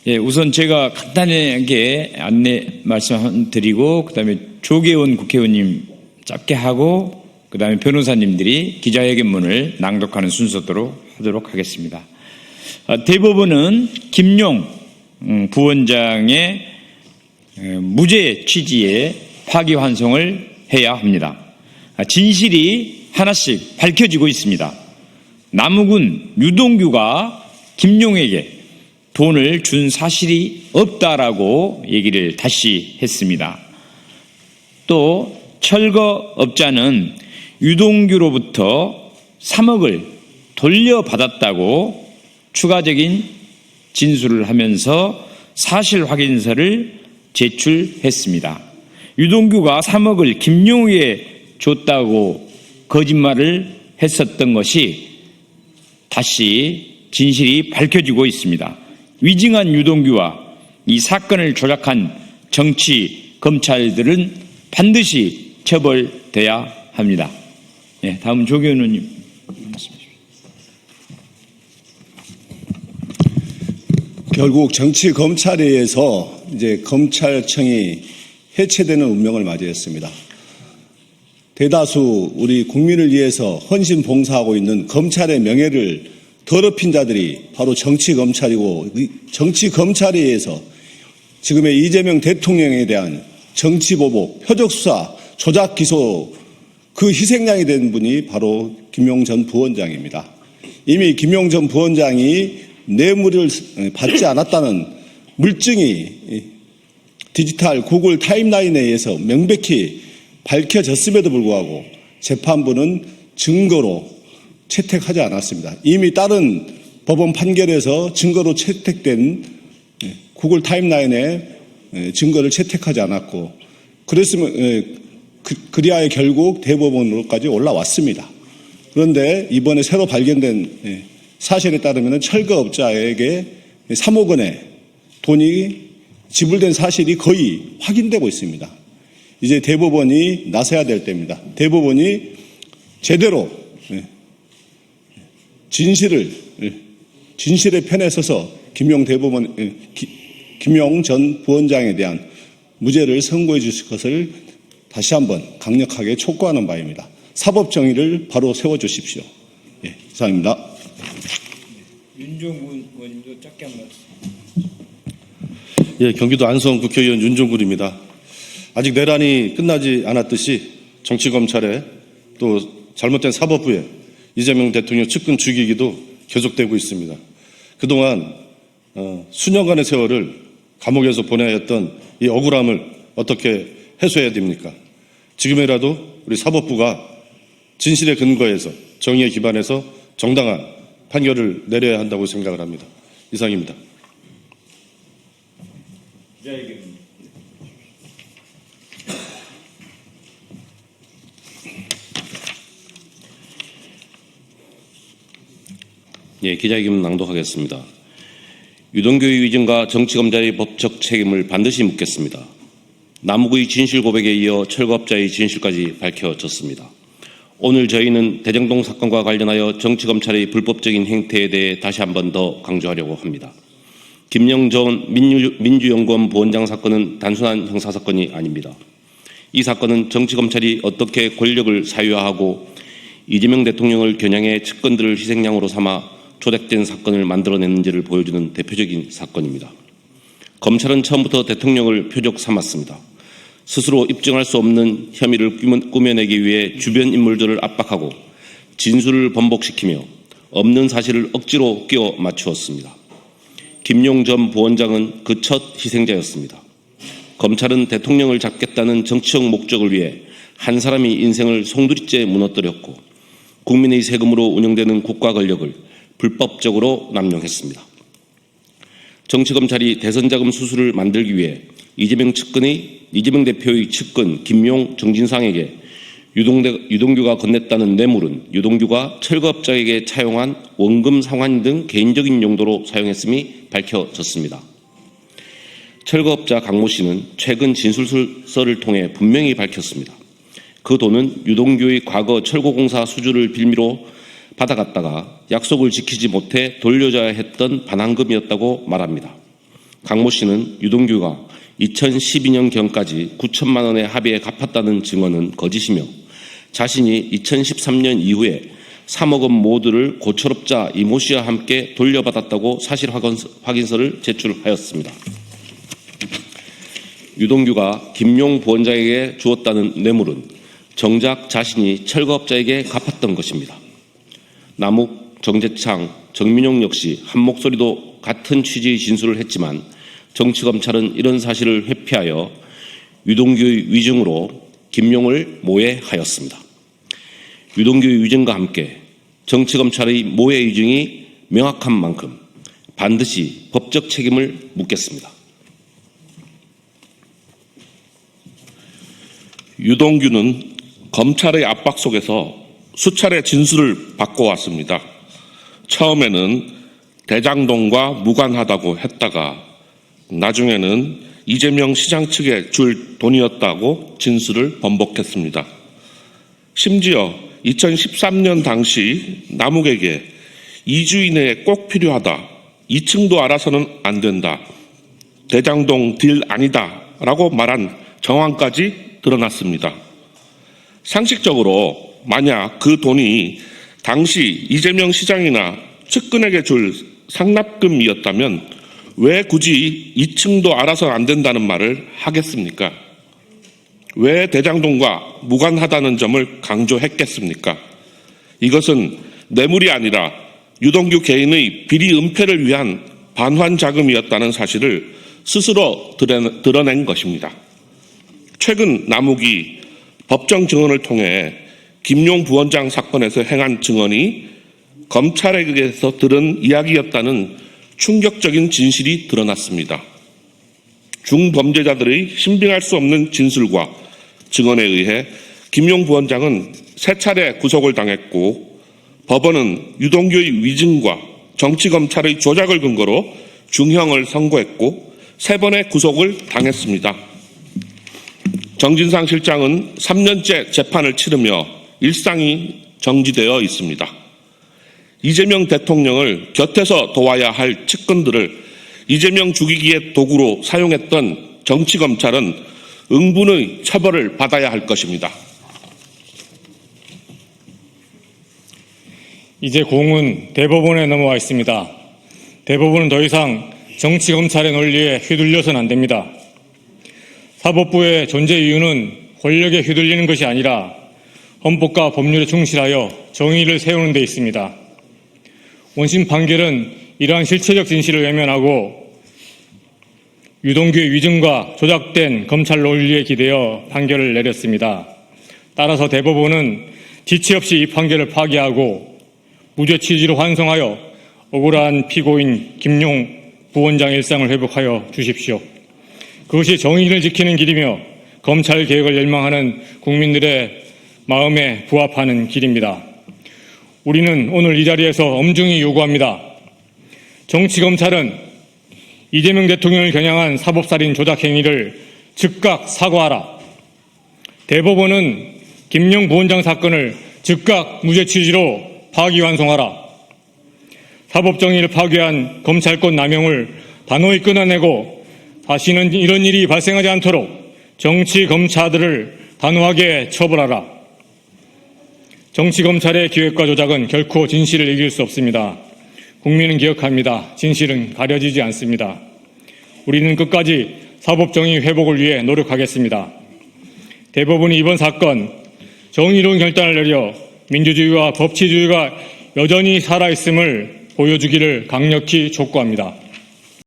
예, 우선 제가 간단하게 안내 말씀드리고 그다음에 조계원 국회의원님 짧게 하고 그다음에 변호사님들이 기자회견문을 낭독하는 순서대로 하도록 하겠습니다. 대법원은 김용 부원장의 무죄 취지의 파기환송을 해야 합니다. 진실이 하나씩 밝혀지고 있습니다. 남욱은 유동규가 김용에게 돈을 준 사실이 없다라고 얘기를 다시 했습니다. 또 철거업자는 유동규로부터 3억을 돌려받았다고 추가적인 진술을 하면서 사실 확인서를 제출했습니다. 유동규가 3억을 김용에게 줬다고 거짓말을 했었던 것이 다시 진실이 밝혀지고 있습니다. 위증한 유동규와 이 사건을 조작한 정치 검찰들은 반드시 처벌돼야 합니다. 네, 다음 조계원 의원님 말씀해 주십시오. 결국 정치 검찰에 의해서 이제 검찰청이 해체되는 운명을 맞이했습니다. 대다수 우리 국민을 위해서 헌신 봉사하고 있는 검찰의 명예를 더럽힌 자들이 바로 정치 검찰이고, 정치 검찰에 의해서 지금의 이재명 대통령에 대한 정치 보복, 표적 수사, 조작 기소 그 희생양이 된 분이 바로 김용 전 부원장입니다. 이미 김용 전 부원장이 뇌물을 받지 않았다는 물증이 디지털 구글 타임라인에 의해서 명백히 밝혀졌음에도 불구하고 재판부는 증거로 채택하지 않았습니다. 이미 다른 법원 판결에서 증거로 채택된 구글 타임라인에 증거를 채택하지 않았고, 그랬으면 그리하여 결국 대법원으로까지 올라왔습니다. 그런데 이번에 새로 발견된 사실에 따르면 철거업자에게 3억 원의 돈이 지불된 사실이 거의 확인되고 있습니다. 이제 대법원이 나서야 될 때입니다. 대법원이 제대로 진실의 편에 서서 김용 전 부원장에 대한 무죄를 선고해 주실 것을 다시 한번 강력하게 촉구하는 바입니다. 사법 정의를 바로 세워 주십시오. 예, 이상입니다. 윤종군 의원님도 짧게 한 말씀. 예, 경기도 안성 국회의원 윤종군입니다. 아직 내란이 끝나지 않았듯이 정치검찰에 또 잘못된 사법부에 이재명 대통령 측근 죽이기도 계속되고 있습니다. 그동안 수년간의 세월을 감옥에서 보내야 했던 이 억울함을 어떻게 해소해야 됩니까? 지금이라도 우리 사법부가 진실에 근거해서 정의에 기반해서 정당한 판결을 내려야 한다고 생각을 합니다. 이상입니다. 예, 기자회견 낭독하겠습니다. 유동규의 위증과 정치검찰의 법적 책임을 반드시 묻겠습니다. 남욱의 진실 고백에 이어 철거업자의 진실까지 밝혀졌습니다. 오늘 저희는 대정동 사건과 관련하여 정치검찰의 불법적인 행태에 대해 다시 한 번 더 강조하려고 합니다. 김용 전 민주연구원 부원장 사건은 단순한 형사사건이 아닙니다. 이 사건은 정치검찰이 어떻게 권력을 사유화하고 이재명 대통령을 겨냥해 측근들을 희생양으로 삼아 조작된 사건을 만들어냈는지를 보여주는 대표적인 사건입니다. 검찰은 처음부터 대통령을 표적 삼았습니다. 스스로 입증할 수 없는 혐의를 꾸며내기 위해 주변 인물들을 압박하고 진술을 번복시키며 없는 사실을 억지로 끼워 맞추었습니다. 김용 전 부원장은 그 첫 희생자였습니다. 검찰은 대통령을 잡겠다는 정치적 목적을 위해 한 사람이 인생을 송두리째 무너뜨렸고 국민의 세금으로 운영되는 국가 권력을 불법적으로 남용했습니다. 정치검찰이 대선자금 수수를 만들기 위해 이재명 대표의 측근 김용, 정진상에게 유동규가 건넸다는 뇌물은 유동규가 철거업자에게 차용한 원금 상환 등 개인적인 용도로 사용했음이 밝혀졌습니다. 철거업자 강모 씨는 최근 진술서를 통해 분명히 밝혔습니다. 그 돈은 유동규의 과거 철거공사 수주를 빌미로 받아갔다가 약속을 지키지 못해 돌려줘야 했던 반환금이었다고 말합니다. 강모 씨는 유동규가 2012년경까지 9천만 원의 합의에 갚았다는 증언은 거짓이며 자신이 2013년 이후에 3억 원 모두를 고철업자 이모 씨와 함께 돌려받았다고 사실 확인서를 제출하였습니다. 유동규가 김용 부원장에게 주었다는 뇌물은 정작 자신이 철거업자에게 갚았던 것입니다. 남욱, 정재창, 정민용 역시 한 목소리도 같은 취지의 진술을 했지만 정치검찰은 이런 사실을 회피하여 유동규의 위증으로 김용을 모해하였습니다. 유동규의 위증과 함께 정치검찰의 모해 위증이 명확한 만큼 반드시 법적 책임을 묻겠습니다. 유동규는 검찰의 압박 속에서 수차례 진술을 바꿔왔습니다. 처음에는 대장동과 무관하다고 했다가 나중에는 이재명 시장 측에 줄 돈이었다고 진술을 번복했습니다. 심지어 2013년 당시 남욱에게 2주 이내에 꼭 필요하다, 2층도 알아서는 안 된다, 대장동 딜 아니다 라고 말한 정황까지 드러났습니다. 상식적으로 만약 그 돈이 당시 이재명 시장이나 측근에게 줄 상납금이었다면 왜 굳이 2층도 알아서 안 된다는 말을 하겠습니까? 왜 대장동과 무관하다는 점을 강조했겠습니까? 이것은 뇌물이 아니라 유동규 개인의 비리 은폐를 위한 반환 자금이었다는 사실을 스스로 드러낸 것입니다. 최근 남욱이 법정 증언을 통해 김용 부원장 사건에서 행한 증언이 검찰에게서 들은 이야기였다는 충격적인 진실이 드러났습니다. 중범죄자들의 신빙할 수 없는 진술과 증언에 의해 김용 부원장은 3차례 구속을 당했고 법원은 유동규의 위증과 정치검찰의 조작을 근거로 중형을 선고했고 3번의 구속을 당했습니다. 정진상 실장은 3년째 재판을 치르며 일상이 정지되어 있습니다. 이재명 대통령을 곁에서 도와야 할 측근들을 이재명 죽이기의 도구로 사용했던 정치검찰은 응분의 처벌을 받아야 할 것입니다. 이제 공은 대법원에 넘어와 있습니다. 대법원은 더 이상 정치검찰의 논리에 휘둘려서는 안 됩니다. 사법부의 존재 이유는 권력에 휘둘리는 것이 아니라 헌법과 법률에 충실하여 정의를 세우는 데 있습니다. 원심 판결은 이러한 실체적 진실을 외면하고 유동규의 위증과 조작된 검찰 논리에 기대어 판결을 내렸습니다. 따라서 대법원은 지체 없이 이 판결을 파기하고 무죄 취지로 환송하여 억울한 피고인 김용 부원장의 일상을 회복하여 주십시오. 그것이 정의를 지키는 길이며 검찰 개혁을 열망하는 국민들의 마음에 부합하는 길입니다. 우리는 오늘 이 자리에서 엄중히 요구합니다. 정치검찰은 이재명 대통령을 겨냥한 사법살인 조작 행위를 즉각 사과하라. 대법원은 김용 부원장 사건을 즉각 무죄 취지로 파기환송하라. 사법정의를 파괴한 검찰권 남용을 단호히 끊어내고 다시는 이런 일이 발생하지 않도록 정치검사들을 단호하게 처벌하라. 정치검찰의 기획과 조작은 결코 진실을 이길 수 없습니다. 국민은 기억합니다. 진실은 가려지지 않습니다. 우리는 끝까지 사법정의 회복을 위해 노력하겠습니다. 대법원이 이번 사건 정의로운 결단을 내려 민주주의와 법치주의가 여전히 살아있음을 보여주기를 강력히 촉구합니다.